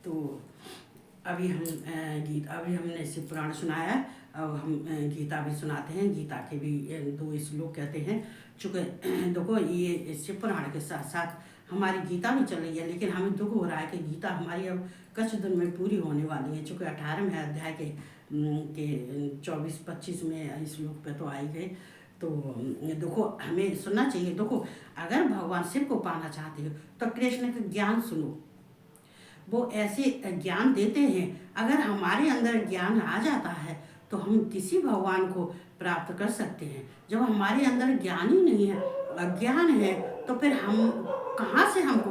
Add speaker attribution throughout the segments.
Speaker 1: तो अभी हमने शिव पुराण सुनाया। अब हम गीता भी सुनाते हैं। गीता के भी 2 श्लोक कहते हैं। चूँकि देखो ये शिव पुराण के साथ साथ हमारी गीता भी चल रही है, लेकिन हमें दुख हो रहा है कि गीता हमारी अब कुछ दिन में पूरी होने वाली है। चूँकि 18वें अध्याय के 24-25 में श्लोक पे तो आई गई। तो देखो हमें सुनना चाहिए। देखो अगर भगवान शिव को पाना चाहते हो तो कृष्ण का ज्ञान सुनो। वो ऐसे ज्ञान देते हैं। अगर हमारे अंदर ज्ञान आ जाता है तो हम किसी भगवान को प्राप्त कर सकते हैं। जब हमारे अंदर ज्ञान ही नहीं है, अज्ञान है, तो फिर हम कहाँ से हमको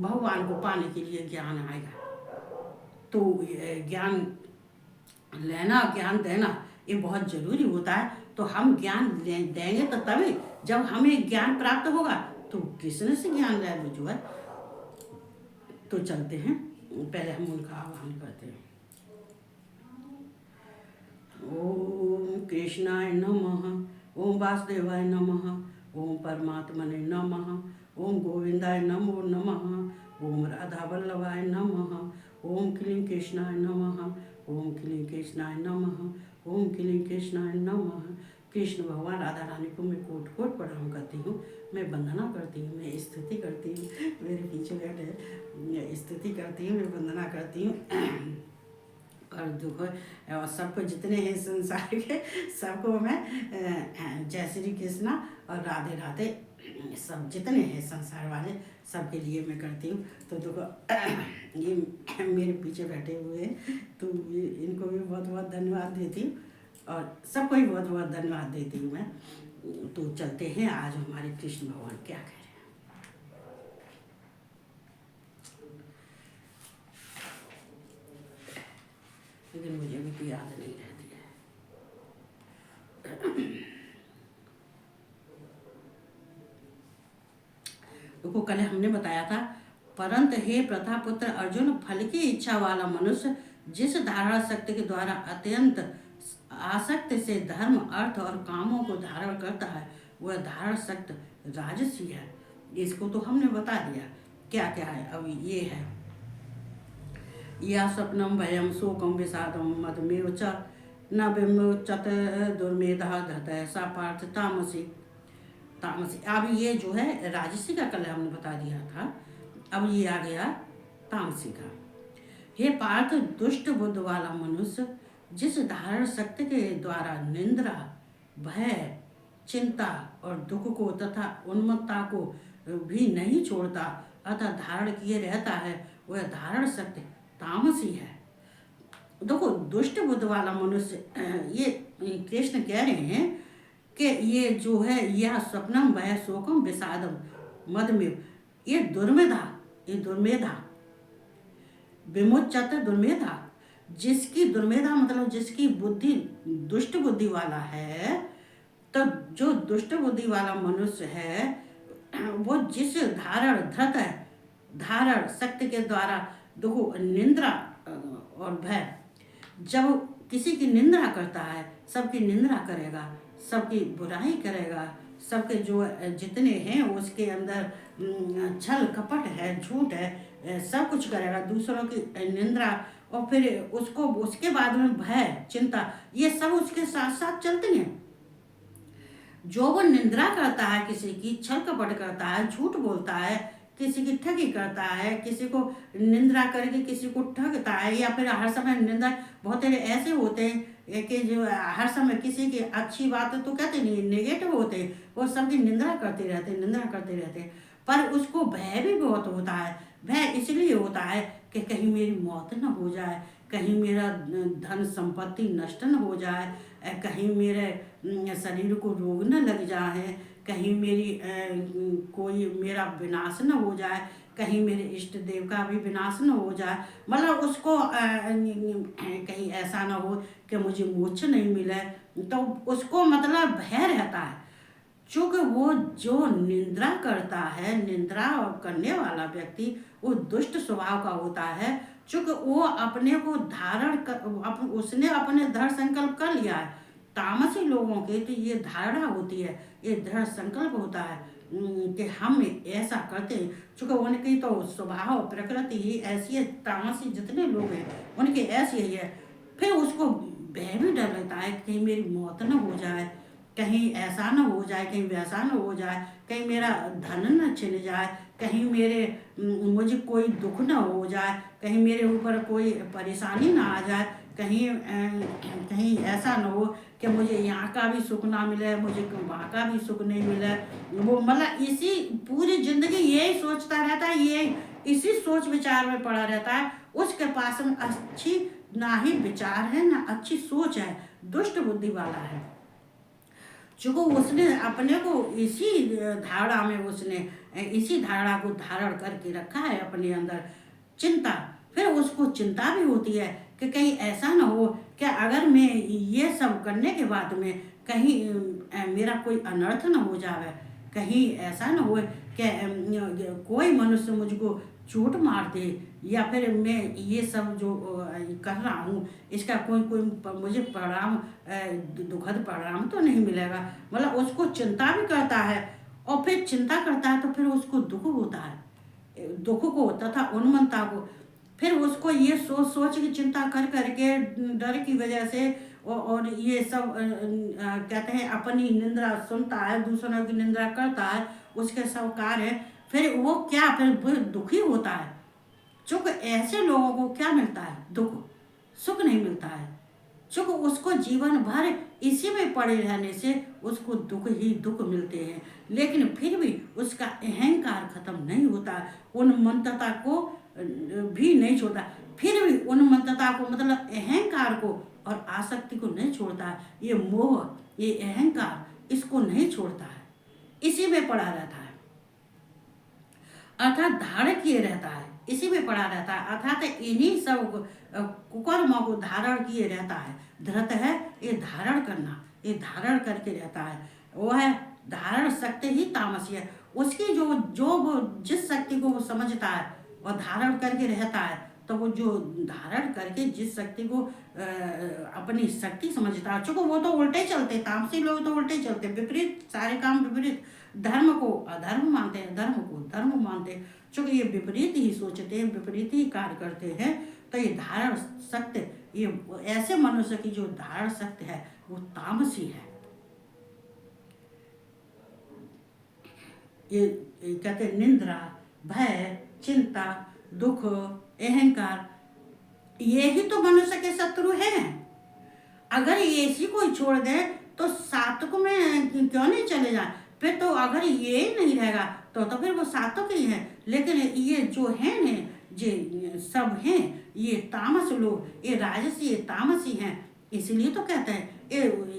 Speaker 1: भगवान को पाने के लिए ज्ञान आएगा। तो ज्ञान लेना, ज्ञान देना ये बहुत जरूरी होता है। तो हम ज्ञान देंगे तो तभी जब हमें ज्ञान प्राप्त होगा तो कृष्ण से ज्ञान ले लो जो है। तो चलते हैं, पहले हम उनका आह्वान करते हैं। ओम कृष्णाय नमः, ओम वासुदेवाय नमः, ओम परमात्मने नमः, ओम गोविंदाय नमो नमः, ओम राधा वल्लभाय नमः, ओम क्लीं कृष्णाय नमः, ओम क्लीं कृष्णाय नमः, ओम क्लीं कृष्णाय नमः। कृष्ण भगवान राधा रानी को मैं कोट कोट प्रणाम करती हूँ, मैं वंदना करती हूँ, मैं स्तुति करती हूँ। मेरे पीछे बैठे स्तुति करती हूँ, मैं वंदना करती हूँ। और दुख और सबको जितने हैं संसार के सबको मैं जय श्री कृष्णा और राधे राधे सब जितने हैं संसार वाले सबके लिए मैं करती हूँ। तो देखो ये मेरे पीछे बैठे हुए हैं, तो इनको भी बहुत बहुत धन्यवाद देती हूँ और सबको ही बहुत बहुत धन्यवाद देती हूँ मैं। तो चलते हैं, आज हमारे कृष्ण भगवान क्या कह रहे हैं। लेकिन मुझे भी कोई याद नहीं रहती है। देखो कल हमने बताया था, परंतु हे प्रथापुत्र अर्जुन, फल की इच्छा वाला मनुष्य जिस धारणा शक्ति के द्वारा अत्यंत आसक्ति से धर्म, अर्थ और कामों को धारण करता है वह धारण शक्ति राजसी है। इसको तो हमने बता दिया क्या क्या है। अब ये है, या स्वप्नम भयम शोकम विषादम मदमेव च न विमोचत दुर्मेधा धत सा पार्थ तामसी। अब ये जो है राजसी का कल हमने बता दिया था। अब ये आ गया तामसी का। हे पार्थ, दुष्ट बुद्ध वाला मनुष्य जिस धारण शक्ति के द्वारा निंद्रा, भय, चिंता और दुख को तथा उन्मत्तता को भी नहीं छोड़ता अतः धारण किए रहता है वह धारण शक्ति तामसी है। देखो दुष्ट बुद्ध वाला मनुष्य, ये कृष्ण कह रहे हैं कि ये जो है यह स्वप्नम भय शोकम विषादम मदमेव, ये दुर्मेधा विमुच्यत दुर्मेधा, जिसकी दुर्मेधा मतलब जिसकी बुद्धि दुष्ट बुद्धि वाला है। तो जो दुष्ट बुद्धि वाला मनुष्य है वो जिस धारण शक्ति के द्वारा देखो निंद्रा और भय, जब किसी की निंदा करता है सबकी निंदा करेगा, सबकी बुराई करेगा, सबके जो जितने हैं उसके अंदर छल कपट है, झूठ है, सब कुछ करेगा, दूसरों की निंदा, और फिर उसको उसके बाद में भय, चिंता, ये सब उसके साथ साथ चलते हैं। जो वो निंदा करता है, किसी की छल कपट करता है, झूठ बोलता है, किसी की ठगी करता है, किसी को निंदा करके किसी को ठगता है, या फिर हर समय निंदा, बहुत सारे ऐसे होते हैं कि जो हर समय किसी की अच्छी बात तो कहते नहीं, नेगेटिव होते हैं, वो सबकी निंदा करते रहते हैं। पर उसको भय भी बहुत होता है। भय इसलिए होता है कि कहीं मेरी मौत न हो जाए, कहीं मेरा धन संपत्ति नष्ट न हो जाए, कहीं मेरे शरीर को रोग न लग जाए, कहीं मेरी कोई मेरा विनाश न हो जाए, कहीं मेरे इष्ट देव का भी विनाश न हो जाए, मतलब उसको कहीं ऐसा न हो कि मुझे मोक्ष नहीं मिले, तो उसको मतलब भय रहता है। चूँकि वो जो निंदा करता है, निंदा करने वाला व्यक्ति वो दुष्ट स्वभाव का होता है। चूँकि वो अपने को धारण कर, उसने अपने दृढ़ संकल्प कर लिया है। तामसी लोगों के तो ये धारणा होती है, ये दृढ़ संकल्प होता है कि हम ऐसा करते हैं, चूँकि उनकी तो स्वभाव प्रकृति ही ऐसी है, तामसी जितने लोग हैं उनकी ऐसी ही है। फिर उसको भय भी डर रहता है, कहीं मेरी मौत न हो जाए, कहीं ऐसा न हो जाए, कहीं वैसा न हो जाए, कहीं मेरा धन न छिन जाए, कहीं मुझे कोई दुख न हो जाए, कहीं मेरे ऊपर कोई परेशानी ना आ जाए, कहीं ऐसा न हो कि मुझे यहाँ का भी सुख ना मिले, मुझे वहाँ का भी सुख नहीं मिले। वो मतलब इसी पूरी जिंदगी यही सोचता रहता है, ये इसी सोच विचार में पड़ा रहता है। उसके पास में अच्छी ना ही विचार है ना अच्छी सोच है, दुष्ट बुद्धि वाला है। चूँकि उसने अपने को इसी धारणा में इसी धारणा को धारण करके रखा है अपने अंदर, चिंता। फिर उसको चिंता भी होती है कि कहीं ऐसा ना हो कि अगर मैं ये सब करने के बाद में कहीं मेरा कोई अनर्थ ना हो जावे, कहीं ऐसा ना हो कि कोई मनुष्य मुझको चोट मार दे, या फिर मैं ये सब जो कर रहा हूँ इसका कोई कोई मुझे परिणाम, दुखद परिणाम तो नहीं मिलेगा। मतलब उसको चिंता भी करता है, और फिर चिंता करता है तो फिर उसको दुख होता है, दुख को तथा उन्मत्तता को। फिर उसको ये सोच सोच की चिंता कर करके डर की वजह से और ये सब कहते हैं अपनी निंदा सुनता है, दूसरों की निंदा करता है, उसके सब कार्य फिर वो क्या फिर दुखी होता है। चूँकि ऐसे लोगों को क्या मिलता है? दुख, सुख नहीं मिलता है। चूँकि उसको जीवन भर इसी में पड़े रहने से उसको दुख ही दुख मिलते हैं, लेकिन फिर भी उसका अहंकार खत्म नहीं होता, उन्मत्तता को भी नहीं छोड़ता। फिर भी उन्मत्तता को मतलब अहंकार को और आसक्ति को नहीं छोड़ता। ये मोह, ये अहंकार इसको नहीं छोड़ता है, इसी में पड़ा रहता है, अर्थात धारण किए रहता है, इसी में पड़ा रहता है, अर्थात इन्हीं सब कुकर्मों को धारण किए रहता है। धृत है ये धारण करना, ये धारण करके रहता है। वो है धारण शक्ति ही तामसी है। उसकी जो जो वो जिस शक्ति को वो समझता है और धारण करके रहता है, तो वो जो धारण करके जिस शक्ति को अपनी शक्ति समझता है, चूँकि वो तो उल्टे चलते, तामसी लोग तो उल्टे चलते, विपरीत, सारे काम विपरीत, धर्म को अधर्म मानते हैं, धर्म को धर्म मानते हैं। चूँकि ये विपरीत ही सोचते हैं, विपरीत ही कार्य करते हैं, तो ये धारण शक्ति, ये ऐसे मनुष्य की जो धारण शक्ति है वो तामसी है। ये कहते हैं निंद्रा, भय, चिंता, दुख, अहंकार, ये ही तो मनुष्य के शत्रु हैं। अगर ये इसी को छोड़ दे तो सात्विक में क्यों नहीं चले जाए? फिर तो अगर ये ही नहीं रहेगा तो फिर वो सात्विक ही है। लेकिन ये जो है न, ये सब हैं ये तामस लोग, ये राजसी, ये तामसी हैं। इसलिए तो कहते हैं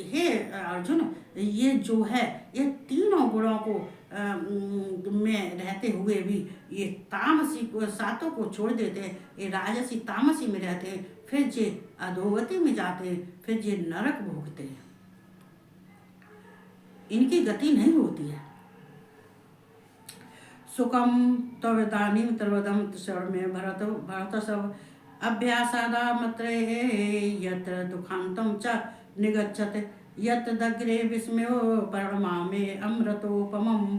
Speaker 1: हे अर्जुन, ये जो है ये तीनों गुणों को में रहते हुए भी ये तामसी को, सातों को छोड़ देते हैं, ये राजसी तामसी में रहते हैं, फिर जे अधोगति में जाते हैं, फिर जे नरक भोगते हैं, इनकी गति नहीं होती है। सुखम तवदानीम तर्वदम शरण में भरत सब अभ्यासादा मत्रे यत्र दुखांतम च निगच्छते यत् दग्रे विस्मयो परमामे अमृतोपमं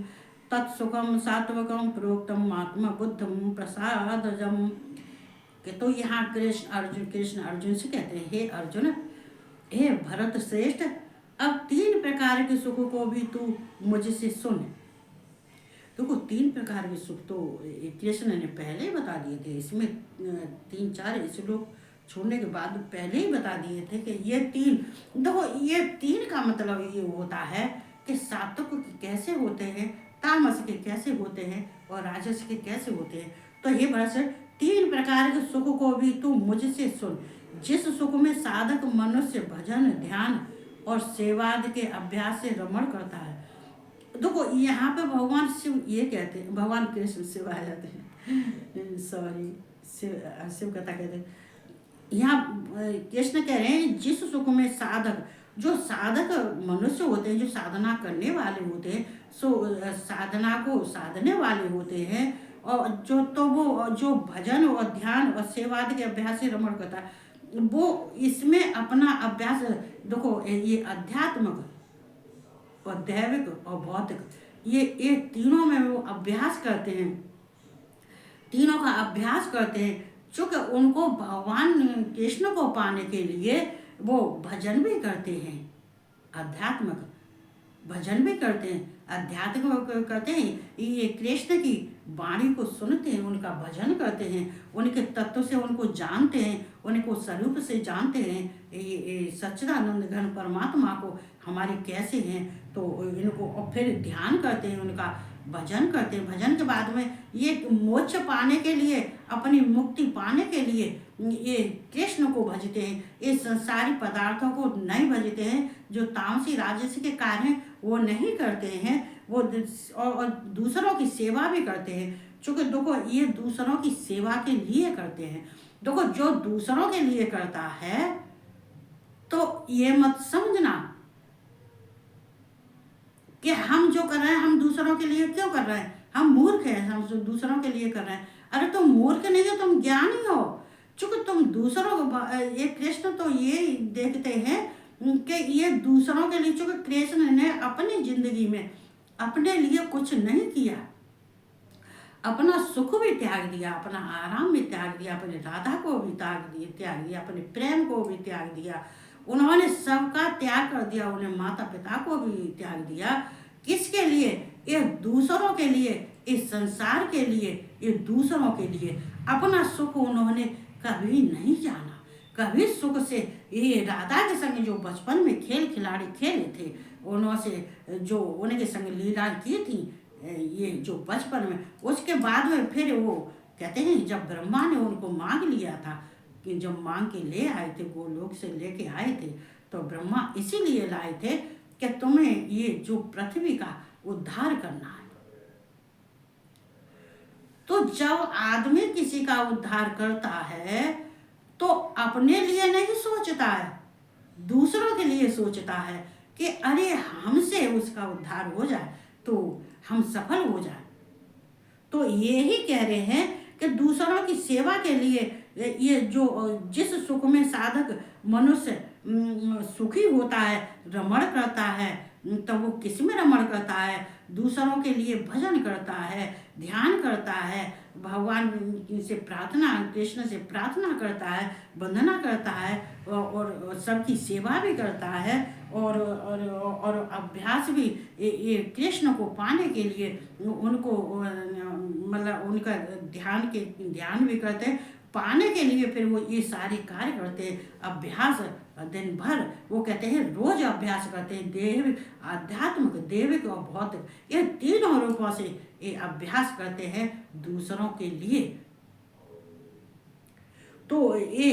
Speaker 1: तत्सुखम सात्वकम प्रोक्तम आत्म बुद्धम प्रसादजम। कि तो यहाँ कृष्ण अर्जुन से कहते हैं, हे अर्जुन, हे भरत श्रेष्ठ, अब 3 प्रकार के सुख को भी तू मुझसे सुन। देखो 3 प्रकार के सुख तो कृष्ण ने पहले ही बता दिए थे, इसमें 3-4 श्लोक छोड़ने के बाद पहले ही बता दिए थे कि ये 3, देखो ये 3 का मतलब ये होता है कि सात्विक के कैसे होते हैं, तामस के कैसे होते हैं और राजस के कैसे होते हैं। तो हे भरत, 3 प्रकार के सुख को भी तू मुझसे सुन। जिस सुख में साधक मनुष्य भजन, ध्यान और सेवाद के अभ्यास से रमण करता है। देखो यहाँ पे भगवान शिव ये कहते हैं, भगवान कृष्ण शिव आ जाते हैं, सॉरी, शिव कथा कहते हैं। यहाँ कृष्ण कह रहे हैं जिस सुख में साधक, जो साधक मनुष्य होते हैं, जो साधना करने वाले होते हैं, साधना को साधने वाले होते हैं, और जो भजन और ध्यान और सेवाद के अभ्यास से रमण करता है, वो इसमें अपना अभ्यास, देखो ये अध्यात्मक और दैविक और भौतिक, ये तीनों में वो अभ्यास करते हैं, तीनों का अभ्यास करते हैं। चूंकि उनको भगवान कृष्ण को पाने के लिए वो भजन भी करते हैं, आध्यात्मिक भजन भी करते हैं, आध्यात्मिक करते हैं। ये कृष्ण की वाणी को सुनते हैं, उनका भजन करते हैं, उनके तत्व से उनको जानते हैं, उनको स्वरूप से जानते हैं। ये सच्चिदानंद घन परमात्मा को हमारे कैसे हैं, तो इनको और फिर ध्यान करते हैं, उनका भजन करते हैं। भजन के बाद में ये मोक्ष पाने के लिए, अपनी मुक्ति पाने के लिए ये कृष्ण को भजते हैं। ये संसारी पदार्थों को नहीं भजते हैं, जो तामसी राजसी के कार्य हैं वो नहीं करते हैं। वो और दूसरों की सेवा भी करते हैं। चूँकि देखो ये दूसरों की सेवा के लिए करते हैं। देखो जो दूसरों के लिए करता है तो ये मत समझना कि हम जो कर रहे हैं हम दूसरों के लिए क्यों कर रहे हैं, हम मूर्ख हैं, हम दूसरों के लिए कर रहे हैं। अरे तुम मूर्ख नहीं हो, तुम ज्ञानी हो। चूंकि तुम दूसरों को, ये कृष्ण तो ये देखते हैं कि ये दूसरों के लिए, चूंकि कृष्ण ने अपनी जिंदगी में अपने लिए कुछ नहीं किया, अपना सुख भी त्याग दिया, अपना आराम भी त्याग दिया, अपने राधा को भी त्याग दिया, अपने प्रेम को भी त्याग दिया। उन्होंने सबका त्याग कर दिया, उन्हें माता पिता को भी त्याग दिया। किसके लिए? ये दूसरों के लिए, इस संसार के लिए, ये दूसरों के लिए। अपना सुख उन्होंने कभी नहीं जाना, कभी सुख से। ये राधा के संग जो बचपन में खेल खिलाड़ी खेले थे, उन्होंने जो उनके संग लीला की थी, ये जो बचपन में, उसके बाद में फिर वो कहते हैं जब ब्रह्मा ने उनको मांग लिया था, कि जब मांग के ले आए थे, गोलोक से लेके आए थे, तो ब्रह्मा इसीलिए लाए थे कि तुम्हें ये जो पृथ्वी का उद्धार करना है। तो जब आदमी किसी का उद्धार करता है तो अपने लिए नहीं सोचता है, दूसरों के लिए सोचता है कि अरे हमसे उसका उद्धार हो जाए तो हम सफल हो जाए। तो ये ही कह रहे हैं कि दूसरों की सेवा के लिए, ये जो जिस सुख में साधक मनुष्य सुखी होता है, रमण करता है, तो वो किस में रमण करता है? दूसरों के लिए भजन करता है, ध्यान करता है, भगवान से प्रार्थना, कृष्ण से प्रार्थना करता है, वंदना करता है, और सबकी सेवा भी करता है, और अभ्यास भी ये कृष्ण को पाने के लिए उनको मतलब उनका ध्यान भी करते हैं, पाने के लिए फिर वो ये सारे कार्य करते हैं। अभ्यास दिन भर, वो कहते हैं रोज अभ्यास करते हैं, दैविक, आध्यात्मिक, दैविक और भौतिक, ये तीनों रूपों से ये अभ्यास करते हैं दूसरों के लिए। तो ये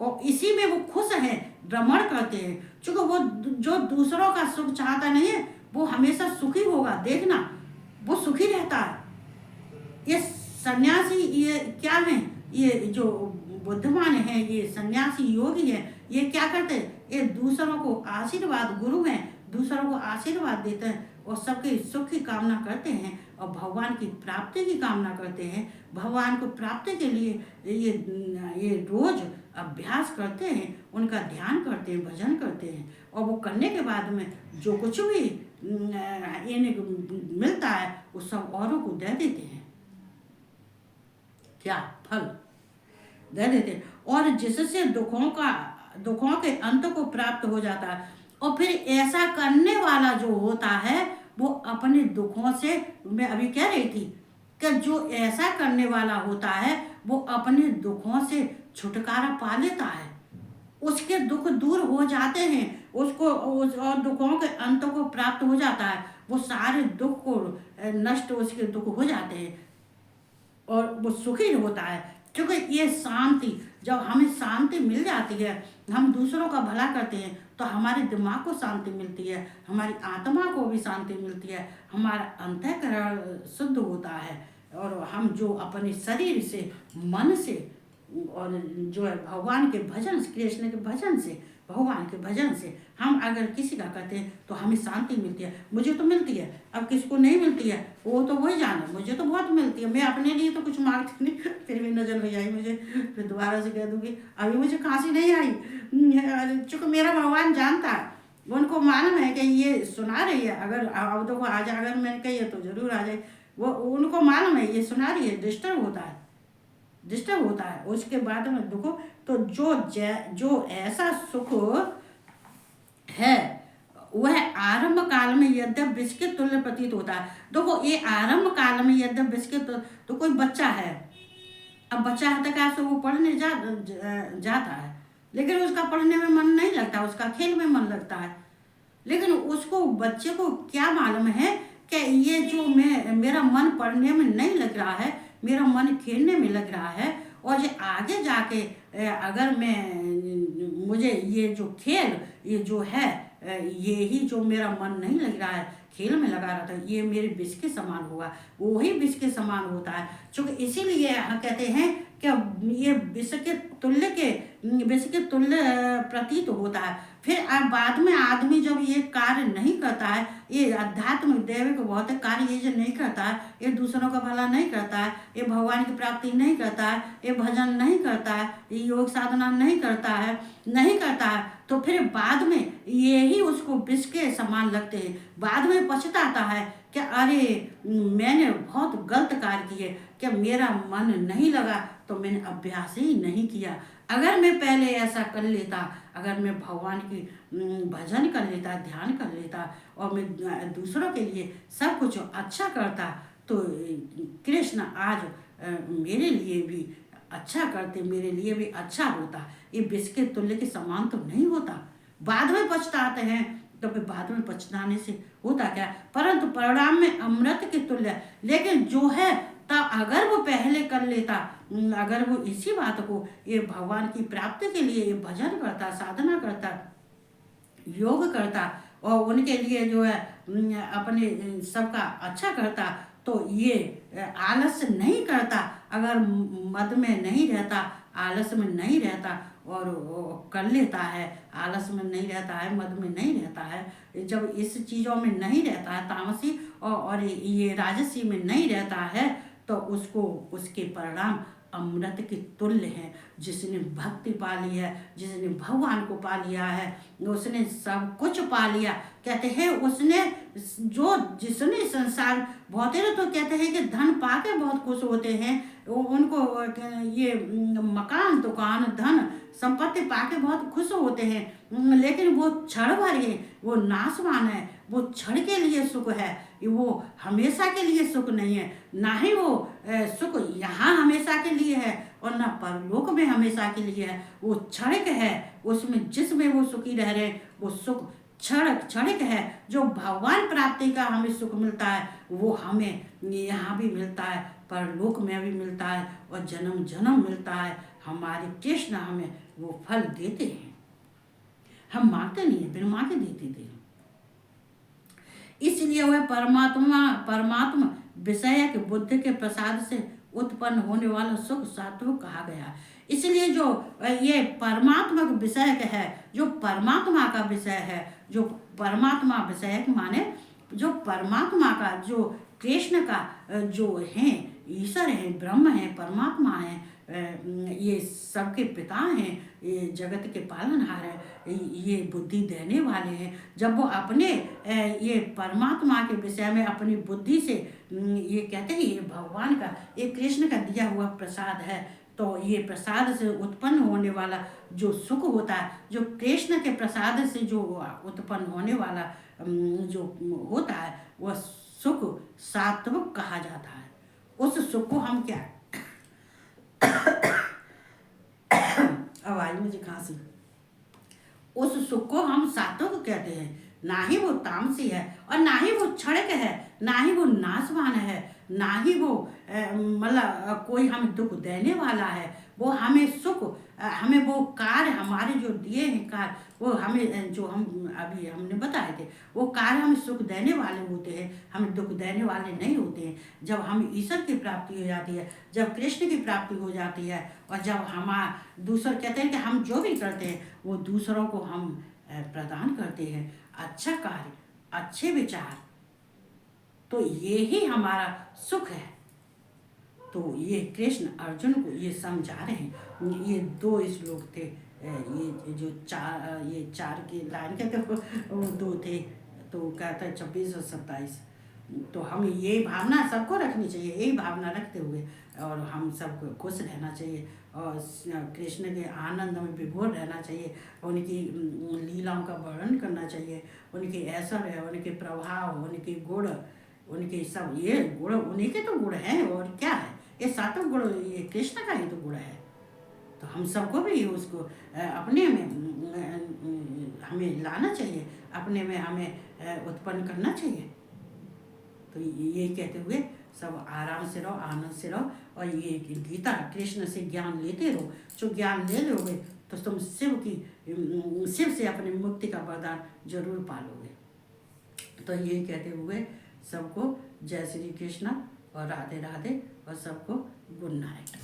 Speaker 1: और इसी में वो खुश हैं, भ्रमण करते हैं। चूंकि वो जो दूसरों का सुख चाहता नहीं है वो हमेशा सुखी होगा, देखना वो सुखी रहता है। ये सन्यासी, ये क्या है, ये जो बुद्धिमान है, ये सन्यासी योगी है, ये क्या करते हैं? ये दूसरों को आशीर्वाद, गुरु हैं, दूसरों को आशीर्वाद देते हैं और सबके सुख की कामना करते हैं और भगवान की प्राप्ति की कामना करते हैं। भगवान को प्राप्ति के लिए ये रोज अभ्यास करते हैं, उनका ध्यान करते हैं, भजन करते हैं, और वो करने के बाद में जो कुछ भी इन्हें मिलता है वो सब औरों को दे देते हैं। क्या फल दे देते हैं, और जिससे दुखों के अंत को प्राप्त हो जाता है। और फिर ऐसा करने वाला जो होता है वो अपने दुखों से, मैं अभी कह रही थी कि जो ऐसा करने वाला होता है वो अपने दुखों से छुटकारा पा लेता है, उसके दुख दूर हो जाते हैं, उसको और दुखों के अंत को प्राप्त हो जाता है, वो सारे दुख को नष्ट, उसके दुख हो जाते हैं और वो सुखी होता है। क्योंकि ये शांति, जब हमें शांति मिल जाती है, हम दूसरों का भला करते हैं तो हमारे दिमाग को शांति मिलती है, हमारी आत्मा को भी शांति मिलती है, हमारा अंतःकरण शुद्ध होता है, और हम जो अपने शरीर से, मन से, और जो है भगवान के भजन, कृष्ण के भजन से, भगवान के भजन से हम अगर किसी का करते हैं तो हमें शांति मिलती है। मुझे तो मिलती है, अब किसको नहीं मिलती है वो तो वही जाने, मुझे तो बहुत मिलती है। मैं अपने लिए तो कुछ मांगती नहीं, फिर भी नजर नहीं आई मुझे, फिर दोबारा से कह दूंगी अभी मुझे खांसी नहीं आई, चूँकि मेरा भगवान जानता है उनको मालूम है कि ये सुना रही है, अगर अब देखो आज अगर मैंने कही है तो जरूर आ जाए। वो उनको मालूम है ये सुना रही है, डिस्टर्ब होता है, डिस्टर्ब होता है। उसके बाद में देखो तो जो ऐसा सुख है वह आरंभ काल में यद्यप विष के तुल्य प्रतीत होता है। देखो ये आरंभ काल में यद्यप विष के तो कोई बच्चा है, अब बच्चा है तो वो पढ़ने जाता है, लेकिन उसका पढ़ने में मन नहीं लगता, उसका खेल में मन लगता है। लेकिन उसको बच्चे को क्या मालूम है कि ये जो मेरा मन पढ़ने में नहीं लग रहा है, मेरा मन खेलने में लग रहा है, और ये आगे जाके अगर मुझे ये जो खेल ये जो है ये ही जो मेरा मन नहीं लग रहा है, खेल में लगा रहा था, ये मेरे विष के समान होगा, वही विष के समान होता है। क्योंकि इसीलिए कहते हैं कि ये विष के तुल्य प्रतीत होता है। फिर बाद में आदमी जब ये कार्य नहीं करता है, ये अध्यात्म दैविक भौतिक कार्य ये जो नहीं करता है, ये दूसरों का भला नहीं करता है, ये भगवान की प्राप्ति नहीं करता है, ये भजन नहीं करता है, ये योग साधना नहीं करता है, तो फिर बाद में ये ही उसको विष के समान लगते हैं। बाद में पछताता है कि अरे मैंने बहुत गलत कार्य किए, कि मेरा मन नहीं लगा तो मैंने अभ्यास ही नहीं किया। अगर मैं पहले ऐसा कर लेता, अगर मैं भगवान की भजन कर लेता, ध्यान कर लेता, और मैं दूसरों के लिए सब कुछ अच्छा करता, तो कृष्ण आज मेरे लिए भी अच्छा करते, मेरे लिए भी अच्छा होता। ये विष के तुल्य के समान तो नहीं होता। बाद में पछताते हैं, तो फिर बाद में पछताने से होता क्या, परंतु परिणाम में अमृत के तुल्य। लेकिन जो है तब अगर वो पहले कर लेता, अगर वो इसी बात को ये भगवान की प्राप्ति के लिए ये भजन करता, साधना करता, योग करता, और उनके लिए जो है अपने सबका अच्छा करता, तो ये आलस्य नहीं करता, अगर मद में नहीं रहता, आलस में नहीं रहता, और कर लेता है, आलस में नहीं रहता है, मद में नहीं रहता है, जब इस चीज़ों में नहीं रहता है, तामसी और ये राजसी में नहीं रहता है, तो उसको उसके परिणाम अमृत के तुल्य हैं। जिसने भक्ति पा ली है, जिसने भगवान को पा लिया है, उसने सब कुछ पा लिया। कहते हैं उसने जिसने संसार बहुत तो कहते हैं कि धन पाके बहुत खुश होते हैं, उनको ये मकान दुकान धन संपत्ति पाके बहुत खुश होते हैं, लेकिन वो क्षण भर है, वो नाशवान है, वो क्षण के लिए सुख है, वो हमेशा के लिए सुख नहीं है। ना ही वो सुख यहाँ हमेशा के लिए है, और ना परलोक में हमेशा के लिए है। वो क्षणिक है, उसमें जिसमें वो सुखी रह रहे वो सुख क्षणिक है। जो भगवान प्राप्ति का हमें सुख मिलता है वो हमें यहाँ भी मिलता है, परलोक में भी मिलता है, और जन्म जन्म मिलता है। हमारे कृष्ण हमें वो फल देते हैं, हम मांगते नहीं है, बिन मांगे देते थे। इसलिए वह परमात्मा विषय के बुद्धि के प्रसाद से उत्पन्न होने वाला सुख सात्विक कहा गया। इसलिए जो ये परमात्मा का विषय है, जो परमात्मा का विषय है, जो परमात्मा विषय माने जो परमात्मा का, जो कृष्ण का जो है, ईश्वर है, ब्रह्म है, परमात्मा है, ये सबके पिता हैं, ये जगत के पालनहार है, ये बुद्धि देने वाले हैं। जब वो अपने ये परमात्मा के विषय में अपनी बुद्धि से ये कहते हैं ये भगवान का, ये कृष्ण का दिया हुआ प्रसाद है, तो ये प्रसाद से उत्पन्न होने वाला जो सुख होता है, जो कृष्ण के प्रसाद से जो उत्पन्न होने वाला जो होता है, वह सुख सात्विक कहा जाता है। उस सुख को हम क्या अब आई मुझे खांसी, उस सुख को हम सात्विक कहते हैं। ना ही वो तामसी है, और ना ही वो क्षणिक है, ना ही वो नाशवान है, ना ही वो मतलब कोई हमें दुख देने वाला है। वो हमें सुख, हमें वो कार्य हमारे जो दिए हैं कार्य, वो हमें जो हम अभी हमने बताए थे, वो कार्य हमें सुख देने वाले होते हैं, हमें दुख देने वाले नहीं होते हैं। जब हम ईश्वर की प्राप्ति हो जाती है, जब कृष्ण की प्राप्ति हो जाती है, और जब हमारा दूसरे कहते हैं कि हम जो भी करते हैं वो दूसरों को हम प्रदान करते हैं, अच्छा कार्य, अच्छे विचार, तो ये ही हमारा सुख है। तो ये कृष्ण अर्जुन को ये समझा रहे हैं। ये 2 श्लोक थे, ये जो चार की लाइन के थे वो 2 थे। तो कहता है 26 और 27। तो हमें ये भावना सबको रखनी चाहिए, यही भावना रखते हुए और हम सबको खुश रहना चाहिए और कृष्ण के आनंद में विभोर रहना चाहिए। उनकी लीलाओं का वर्णन करना चाहिए, उनके ऐश्वर्य, उनके प्रभाव, उनके गुण, उनके सब ये गुण उन्हीं के तो गुण हैं और क्या है। ये 7 गुण ये कृष्ण का ही तो गुण है। तो हम सबको भी उसको अपने में हमें लाना चाहिए, अपने में हमें उत्पन्न करना चाहिए। तो ये कहते हुए सब आराम से रहो, आनंद से रहो और ये गीता कृष्ण से ज्ञान लेते रहो। जो ज्ञान ले लोगे तो तुम शिव से अपनी मुक्ति का वरदान जरूर पालोगे। तो ये कहते हुए सबको जय श्री कृष्ण और राधे राधे और सबको गुड नाइट।